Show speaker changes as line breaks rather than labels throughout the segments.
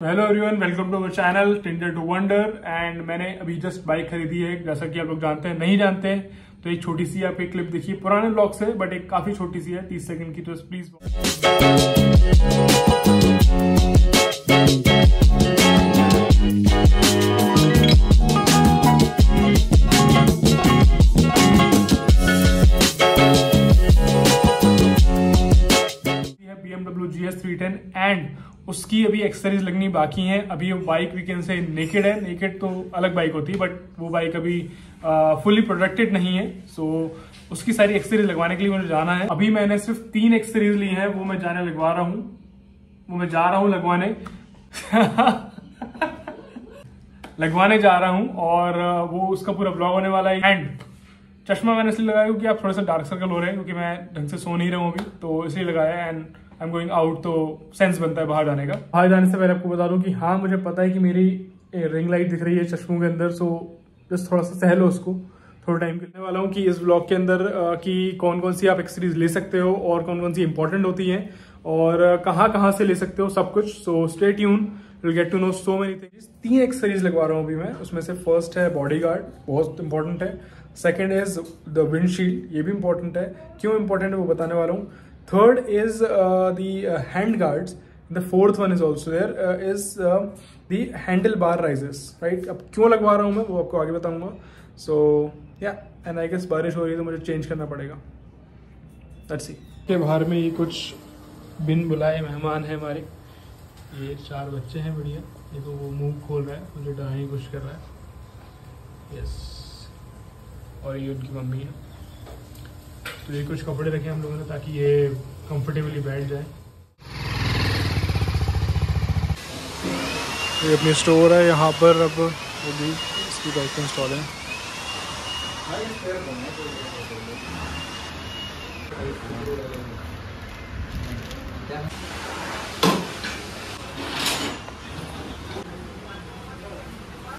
Hello everyone, welcome to our channel Tinder to Wonder. And मैंने अभी just bike खरीदी है। जैसा कि आप लोग जानते हैं, नहीं जानते तो एक छोटी सी आप एक क्लिप देखिए, पुराने ब्लॉग से, बट एक काफी छोटी सी है, 30 सेकंड की। तो प्लीज BMW GS 310 एंड उसकी अभी एक्सेसरीज लगनी बाकी हैं। अभी वो बाइक वीकेंड से नेकेड है। नेकेड तो अलग बाइक होती है, बट वो बाइक अभी फुली प्रोटेक्टेड नहीं है। सो उसकी सारी एक्सेसरीज लगवाने के लिए मुझे जाना है। अभी मैंने सिर्फ 3 एक्सेसरीज ली हैं, वो मैं जाने लगवा रहा हूँ, वो मैं जा रहा हूँ लगवाने लगवाने जा रहा हूँ। और वो उसका पूरा ब्लॉग होने वाला है। एंड चश्मा मैंने इसलिए लगाया क्योंकि आप थोड़ा सा डार्क सर्कल हो रहे हैं, क्योंकि मैं ढंग से सो नहीं रहा हूँ अभी, तो इसलिए लगाया। And I am going out, तो सेंस बनता है बाहर जाने का। बाहर जाने से पहले आपको बता दूं कि हाँ, मुझे पता है कि मेरी रिंग लाइट दिख रही है चश्मों के अंदर, सो जस्ट थोड़ा सा सहलो उसको थोड़ा टाइम करने वाला हूँ कि इस ब्लॉग के अंदर कि कौन कौन सी आप एक्सेसरीज ले सकते हो और कौन कौन सी इंपॉर्टेंट होती हैं और कहाँ से ले सकते हो, सब कुछ। So stay tune, will get to know so many things. 3 accessories लगवा रहा हूँ अभी मैं। उसमें से फर्स्ट है बॉडी गार्ड, बहुत इंपॉर्टेंट है। सेकेंड इज द विंडशील्ड, ये भी इंपॉर्टेंट है। क्यों इंपॉर्टेंट है वो बताने वाला हूँ। Third is the hand guards. The fourth one is also there. Is the handlebar risers, right? अब क्यों लगवा रहा हूँ मैं वो आपको आगे बताऊंगा। So yeah, and I guess बारिश हो रही है तो मुझे चेंज करना पड़ेगा। Let's see. के बाहर में ये कुछ बिन बुलाए मेहमान हैं हमारे। ये 4 बच्चे हैं बढ़िया। ये तो वो मुंह खोल रहा है, मुझे डराने की कोशिश कर रहा है। यस, और ये उनकी मम्मी है। तो ये कुछ कपड़े रखे हम लोगों ने ताकि ये कंफर्टेबली बैठ जाए। ये अपनी स्टोर है, यहाँ पर अब वो भी इसकी बाइक इंस्टॉल है।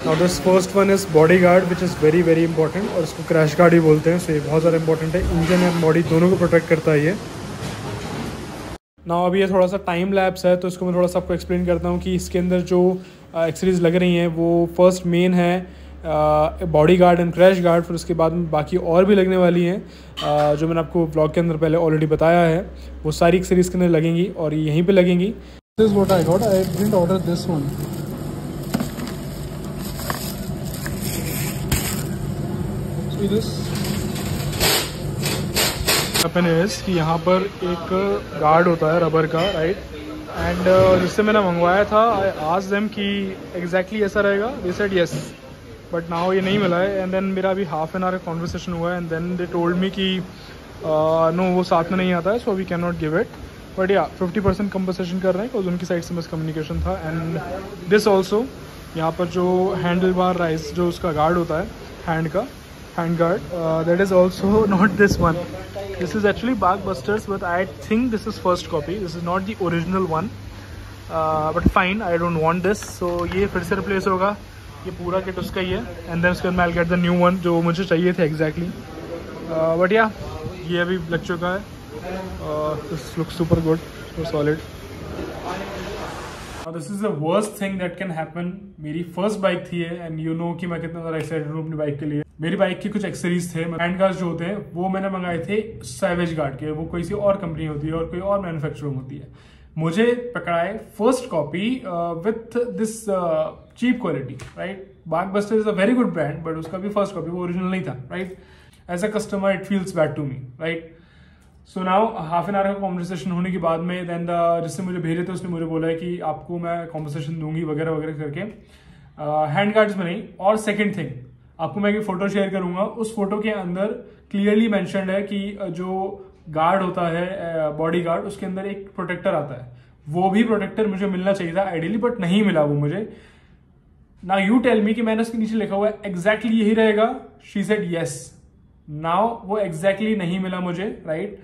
Now this first one is body guard, which is very very important, और इसको क्रैश गार्ड भी बोलते हैं। सो ये बहुत ज़्यादा इंपॉर्टेंट है। इंजन एंड बॉडी दोनों को प्रोटेक्ट करता है ये। नाउ अभी ये थोड़ा सा टाइम लैप्स है, तो इसको मैं थोड़ा सा आपको एक्सप्लेन करता हूँ कि इसके अंदर जो एक्सेसरीज लग रही हैं वो फर्स्ट मेन है body guard and crash guard. फिर उसके बाद में बाकी और भी लगने वाली हैं जो मैंने आपको ब्लॉग के अंदर पहले ऑलरेडी बताया है। वो सारी एक्सेसरीज के अंदर लगेंगी और यहीं पर लगेंगी। This is what I got. I didn't order this one. कि यहाँ पर एक गार्ड होता है रबर का, राइट। एंड जिससे मैंने मंगवाया था, आई आस्क्ड देम कि एग्जैक्टली ऐसा रहेगा। They said yes, but now ये नहीं मिला है। एंड देन मेरा अभी हाफ एन आवर का कॉन्वर्सेशन हुआ है, and then they told me कि नो, वो साथ में नहीं आता है, so we can not give it. But yeah 50% compensation कर रहे हैं, बिकॉज उनकी साइड से मिसकम्युनिकेशन था। एंड दिस ऑल्सो, यहाँ पर जो हैंडल बार राइज जो उसका गार्ड होता है हैंड का, hand guard, that is also not this one. This is actually Blockbusters, but I think this is first copy. This is not the original one, but fine, I don't want this. So ये फिर से replace होगा। ये पूरा kit उसका ही है। And then उसके बाद I'll get the new one जो मुझे चाहिए थे exactly. But yeah, ये अभी लग चुका है। This looks super good, so solid. This is the worst thing that can happen. मेरी फर्स्ट बाइक थी ये, एंड यू नो कि मैं कितना ज़्यादा एक्साइटेड हूँ अपनी बाइक के लिए। मेरी बाइक के कुछ एक्सेसरीज थे, हैंड गार्ड जो होते हैं वो मैंने मंगाए थे सैवेज गार्ड के। वो कोई सी और कंपनी होती है और कोई और मैन्युफैक्चरिंग होती है। मुझे पकड़ाए first copy with this cheap quality, right. Blockbuster is a very good brand, but उसका भी फर्स्ट कॉपी वो ओरिजिनल नहीं था, right. As a customer it feels bad to me, right. So now half an hour का conversation होने के बाद में देन जिससे मुझे भेजे थे उसने मुझे बोला है कि आपको मैं कॉम्पनसेशन दूंगी वगैरह वगैरह करके, हैंड गार्ड्स में नहीं। और सेकंड थिंग, आपको मैं एक फोटो शेयर करूंगा। उस फोटो के अंदर क्लियरली मेंशन्ड है कि जो गार्ड होता है बॉडी गार्ड, उसके अंदर एक प्रोटेक्टर आता है। वो भी प्रोटेक्टर मुझे मिलना चाहिए था आइडियली, बट नहीं मिला वो मुझे। नाउ यू टेल मी कि मैंने उसके नीचे लिखा हुआ है एग्जैक्टली यही रहेगा। She said yes. नाउ वो एग्जैक्टली नहीं मिला मुझे, right.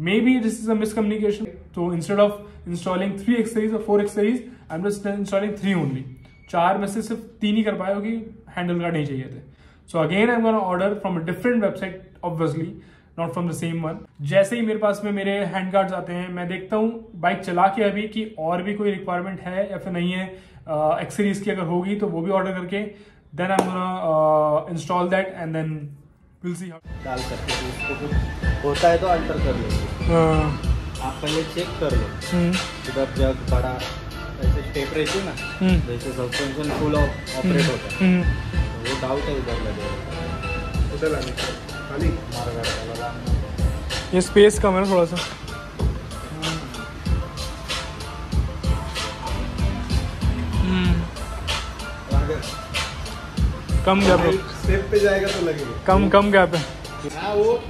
Maybe this is a miscommunication. So instead of installing 3 accessories or 4 accessories, I'm just installing 3 only. 4 में से सिर्फ 3 ही कर पाया क्योंकि हैंडल गार्ड नहीं चाहिए थे। So again I'm gonna order from a different website, obviously, not from the same one. जैसे ही मेरे पास में मेरे हैंड गार्ड्स आते हैं, मैं देखता हूँ बाइक चला के अभी कि और भी कोई रिक्वायरमेंट है या फिर नहीं है एक्सेसरीज की, अगर होगी तो वो भी ऑर्डर करके then I am gonna install that and then will see how.
डाल सकते हो, उसको कुछ होता है तो अल्टर कर लो। आप पहले चेक कर लो इधर जग बड़ा ऐसे स्टेप रहती है ना, जैसे सस्पेंशन फुल ऑपरेट होता है, तो वो डाउट है उधर लगेगा, उधर लाने खाली मार।
ये स्पेस कम है ना थोड़ा सा। कम गैप है,
स्टेप पे जाएगा तो लगेगा।
कम गैप है।
हाँ, वो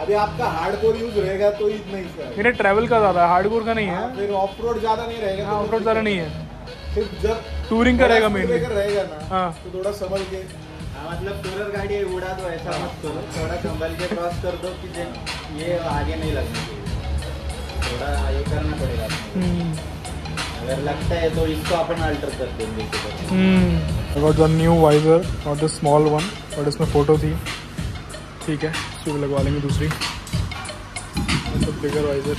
अभी आपका हार्डकोर यूज रहेगा तो इतना ही सर।
मेरे ट्रैवल का ज़्यादा है, हार्डकोर का नहीं है।
फिर ऑफ रोड ज़्यादा नहीं रहेगा।
हाँ, ऑफ रोड ज़्यादा नहीं है,
फिर जब
टूरिंग का रहेगा मेन
रहेगा ना।
हाँ,
तो थोड़ा संभल के, मतलब टूरर गाड़ी उड़ा दो, ऐसा मत करो, थोड़ा संभल के क्रॉस कर दो कि ये आगे नहीं लगना चाहिए, थोड़ा ये करना पड़ेगा। अगर लगता है तो इसको अपन अल्टर कर देंगे।
I got the new visor, not the small one, but इसमें फोटो थी, ठीक है, इसको लगवा लेंगे दूसरी, तो बिगर visor.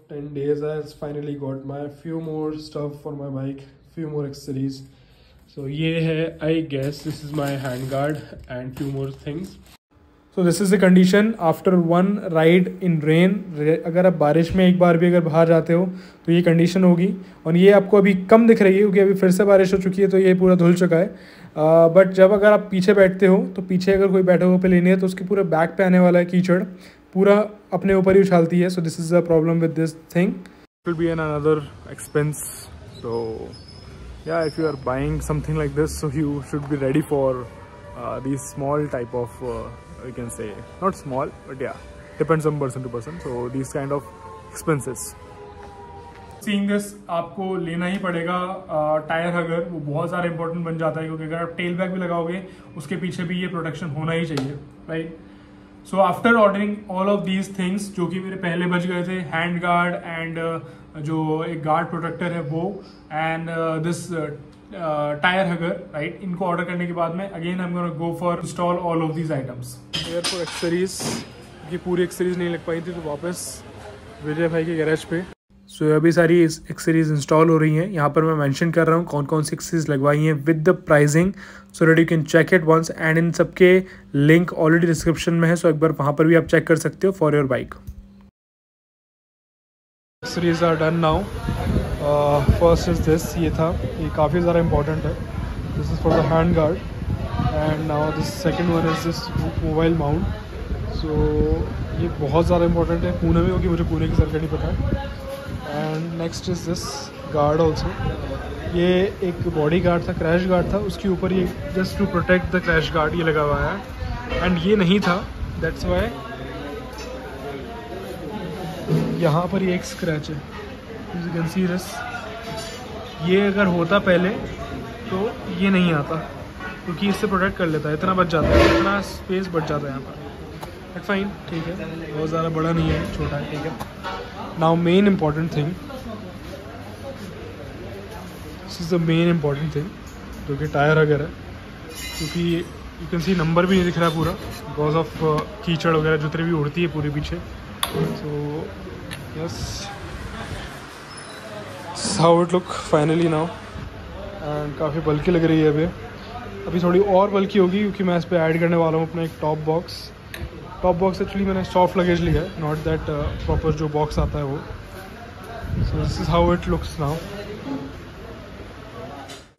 Ten days I finally got my few more stuff for my bike, few more accessories. So ये है, I guess this is my handguard and few more things. So this is the condition after one ride in rain. अगर आप बारिश में एक बार भी अगर बाहर जाते हो तो ये कंडीशन होगी, और ये आपको अभी कम दिख रही है क्योंकि अभी फिर से बारिश हो चुकी है तो ये पूरा धुल चुका है। बट जब अगर आप पीछे बैठते हो तो पीछे अगर कोई बैठे हुए पे लेनी है तो उसके पूरे बैक पे आने वाला है कीचड़, पूरा अपने ऊपर ही उछालती है। So this is the problem with this thing, it will be an another expense. So yeah if you are buying something like this, so you should be ready for these small type of you can say not small but yeah, depends on person to person, so these kind of expenses. Seeing this आपको लेना ही पड़ेगा tyre हगर, वो बहुत ज़्यादा important बन जाता है क्योंकि अगर आप टेल बैग भी लगाओगे उसके पीछे भी ये प्रोटेक्शन होना ही चाहिए, right. So after ordering all of these things, जो कि मेरे पहले बच गए थे, हैंड गार्ड एंड जो एक गार्ड प्रोटेक्टर है वो, एंड दिस टायर हगर, राइट, इनको ऑर्डर करने के बाद में again I am gonna go for install all of these items. Air for accessories की पूरी एक्सेसरीज नहीं लग पाई थी तो वापस विजय भाई के गैरेज पे। सो अभी सारी एक्सेसरीज इंस्टॉल हो रही हैं। यहाँ पर मैं मेंशन कर रहा हूँ कौन कौन सी एक्सेसरीज लगवाई हैं with the pricing, so that you can check it once, and इन सबके लिंक ऑलरेडी डिस्क्रिप्शन में है, सो एक बार वहाँ पर भी आप चेक कर सकते हो for your bike. Accessories are done now. First is this, ये था, ये काफ़ी ज़्यादा इंपॉर्टेंट है, this is for the hand guard, and now this second one is this mobile mount. So ये बहुत ज़्यादा इंपॉर्टेंट है पुणे में, क्योंकि मुझे पुणे की सरकार नहीं पता है। And next is this guard also, ये एक बॉडी गार्ड था, क्रैश गार्ड था, उसके ऊपर ये just to protect the crash guard ये लगा हुआ है, एंड ये नहीं था, दैट्स वाई यहाँ पर ये एक स्क्रैच है, यू कैन सी दिस। ये अगर होता पहले तो ये नहीं आता, क्योंकि इससे प्रोटेक्ट कर लेता है, इतना बच जाता है, इतना स्पेस बच जाता है यहाँ पर, बट फाइन, ठीक है, बहुत ज़्यादा बड़ा नहीं है, छोटा है, ठीक है। Now main important thing, this is the main important thing, जो कि टायर वगैरह है, क्योंकि यू कैन सी नंबर भी नहीं दिख रहा पूरा बिकॉज ऑफ कीचड़ वगैरह जितनी भी उड़ती है पूरे पीछे। So yes, how it look finally now, and काफ़ी बल्कि लग रही है अभी थोड़ी और बल्कि होगी क्योंकि मैं इस पर ऐड करने वाला हूँ अपना एक टॉप बॉक्स। एक्चुअली मैंने सॉफ्ट लगेज लिया है, नॉट दैट प्रॉपर जो बॉक्स आता है वो। So this is how it looks now.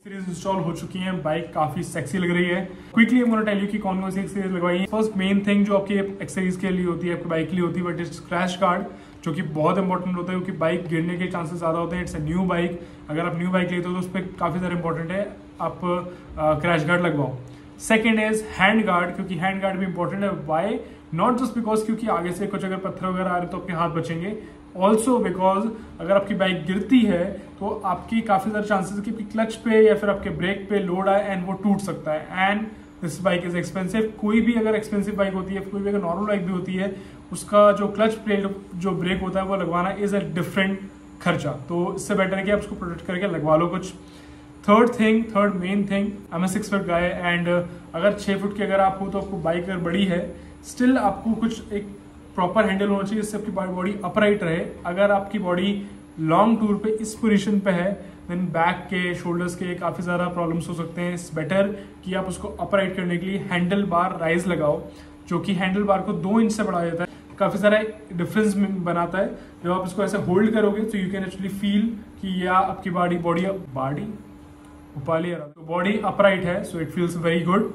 Series install हो चुकी हैं, बाइक काफी सेक्सी लग रही है। Quickly I am gonna tell you कि कौन कौन सी एक्सेसरीज लगवाई है। फर्स्ट मेन थिंग जो आपकी एक्सेसरीज के लिए होती है, आपकी बाइक के लिए होती है, बट इट्स क्रैश गार्ड, जो कि बहुत इंपॉर्टेंट होता है क्योंकि बाइक गिरने के चांसेस ज़्यादा होते हैं। इट्स अ न्यू बाइक, अगर आप न्यू बाइक लेते हो तो उस पर काफ़ी ज़्यादा इंपॉर्टेंट है आप क्रैश गार्ड लगवाओ। सेकेंड इज हैंड गार्ड, क्योंकि हैंड गार्ड भी इंपॉर्टेंट है। वाई? नॉट जस्ट बिकॉज क्योंकि आगे से कुछ अगर पत्थर वगैरह आ रहे तो आपके हाथ बचेंगे, ऑल्सो बिकॉज अगर आपकी बाइक गिरती है तो आपकी काफ़ी ज़्यादा चांसेस है कि आपकी क्लच पे या फिर आपके ब्रेक पे लोड आए एंड वो टूट सकता है। And this bike is expensive. कोई भी अगर एक्सपेंसिव बाइक होती है, कोई भी अगर नॉर्मल बाइक भी होती है, उसका जो क्लच प्लेट जो ब्रेक होता है वो लगवाना इज अ डिफरेंट खर्चा। तो इससे बेटर है कि आप उसको प्रोटेक्ट करके लगवा लो कुछ। Third main thing, I am 6 foot guy and अगर 6 फुट की अगर आप हो तो आपको बाइक अगर बड़ी है, स्टिल आपको कुछ एक प्रॉपर हैंडल होना चाहिए जिससे आपकी बॉडी अपराइट रहे। अगर आपकी बॉडी लॉन्ग टूर पे इस पोजीशन पे है देन बैक के, शोल्डर्स के काफ़ी ज़्यादा प्रॉब्लम्स हो सकते हैं। इट्स बेटर कि आप उसको अपराइट करने के लिए हैंडल बार राइज लगाओ, जो कि हैंडल बार को 2 इंच से बढ़ा देता है, काफ़ी सारा डिफरेंस बनाता है। जब आप इसको ऐसे होल्ड करोगे तो यू कैन एक्चुअली फील कि या आपकी बॉडी अपराइट है, so it feels very good.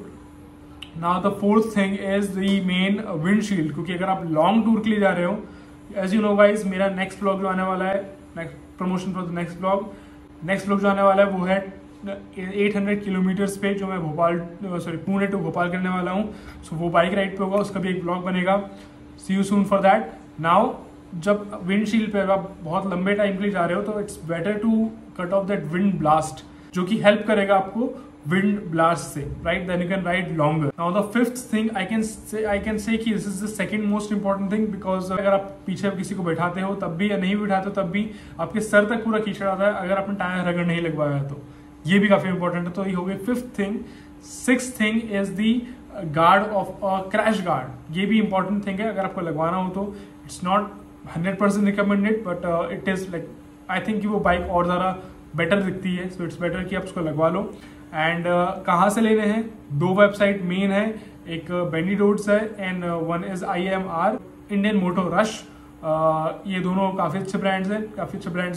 Now the fourth thing is the main windshield, क्योंकि अगर आप लॉन्ग टूर के लिए जा रहे हो, एज यू नो गाइज, मेरा नेक्स्ट ब्लॉग जो आने वाला है, promotion for the next blog जो आने वाला है वो है 800 किलोमीटर्स पे, जो मैं पुणे टू भोपाल करने वाला हूँ। सो वो बाइक राइड पे होगा, उसका भी एक ब्लॉग बनेगा। See you soon for that. Now जब विंडशील्ड पे आप बहुत लंबे टाइम के लिए जा रहे हो तो it's better to cut off that wind blast, जो कि हेल्प करेगा आपको विंड ब्लास्ट से, right? Then you can ride longer. Now the fifth thing I can say कि this is the second most important thing, because अगर आप पीछे किसी को बैठाते हो तब भी या नहीं बैठाते हो तब भी आपके सर तक पूरा कीचड़ आता है अगर आपने टायर अगर नहीं लगवाया तो, ये भी काफी इंपॉर्टेंट है। तो ये हो गई fifth thing. Sixth thing is the guard of crash guard. ये भी इंपॉर्टेंट थिंग है, अगर आपको लगवाना हो तो it's not 100% recommended, but it is like I think कि वो बाइक और ज़्यादा बेटर दिखती है, सो इट्स बेटर कि आप उसको लगवा लो। एंड कहाँ से लेने हैं? 2 वेबसाइट मेन है, एक बेंडी डोड्स है and one is IMR, Indian Moto Rush. ये दोनों काफ़ी अच्छे ब्रांड्स हैं,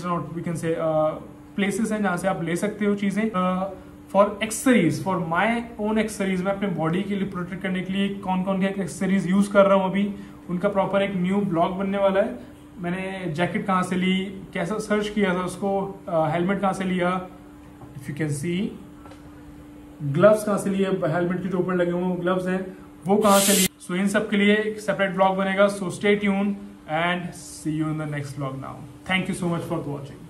not we can say places हैं जहाँ से आप ले सकते हो चीज़ें। For accessories, for my own accessories, मैं अपने बॉडी के लिए प्रोटेक्ट करने के लिए कौन कौन के एक्सेसरीज यूज़ कर रहा हूँ अभी, उनका प्रॉपर एक न्यू ब्लॉग बनने वाला है। मैंने जैकेट कहाँ से ली, कैसा सर्च किया था उसको, हेलमेट कहाँ से लिया, if you can see, gloves कहाँ से लिए, हेलमेट के जो ऊपर लगे हुए ग्लव्स हैं वो कहाँ से लिए। सो इन सब के लिए एक सेपरेट ब्लॉग बनेगा, so stay tune and see you in the next blog. Now thank you so much for watching.